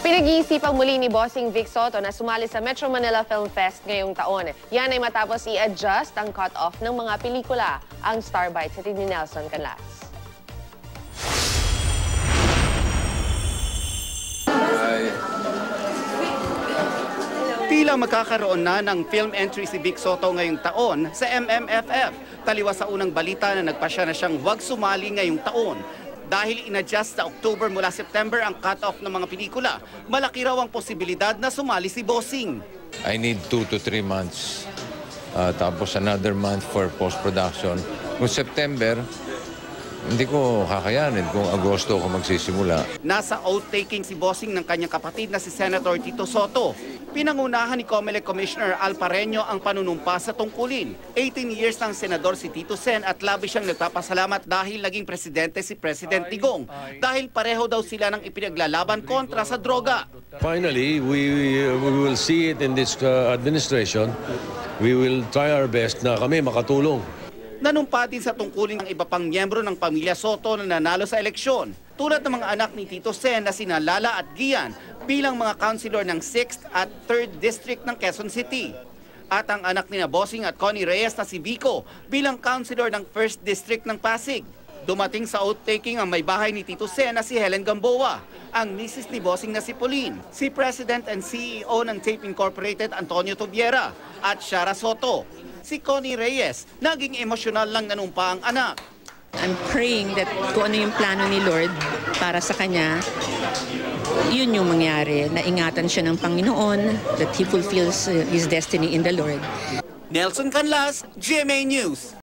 Pinag-iisipang muli ni Bossing Vic Soto na sumali sa Metro Manila Film Fest ngayong taon. Yan ay matapos i-adjust ang cut-off ng mga pelikula. Ang Star Bite sa ni Nelson Canlas. Tila magkakaroon na ng film entry si Vic Soto ngayong taon sa MMFF. Taliwas sa unang balita na nagpasya na siyang huwag sumali ngayong taon. Dahil in-adjust sa October mula September ang cut-off ng mga pelikula, malaki raw ang posibilidad na sumali si Bossing. I need 2 to 3 months. Tapos another month for post-production. Kung September, hindi ko kakayanin kung Agosto ako magsisimula. Nasa oath-taking si Bossing ng kanyang kapatid na si Senator Tito Soto. Pinangunahan ni COMELEC Commissioner Al Pareño ang panunumpa sa tungkulin. 18 years ng senador si Tito Sen at labis siyang nagpapasalamat dahil naging presidente si President Digong. Dahil pareho daw sila ng ipinaglalaban kontra sa droga. Finally, we will see it in this administration. We will try our best na kami makatulong. Nanumpa din sa tungkulin ng iba pang miyembro ng pamilya Soto na nanalo sa eleksyon. Tulad ng mga anak ni Tito Sen na sina Lala at Gian bilang mga councilor ng 6th at 3rd District ng Quezon City. At ang anak ni Bossing at Connie Reyes na si Vico bilang councilor ng 1st District ng Pasig. Dumating sa oath-taking ang may bahay ni Tito Sen na si Helen Gamboa, ang misis ni Bossing na si Pauline, si President and CEO ng Tape Incorporated Antonio Tobiera at Shara Soto. Si Connie Reyes, naging emosyonal lang nanumpa ang anak. I'm praying that kung ano yung plano ni Lord para sa kanya, yun yung mangyari. Naingatan siya ng Panginoon, that he fulfills his destiny in the Lord. Nelson Canlas, GMA News.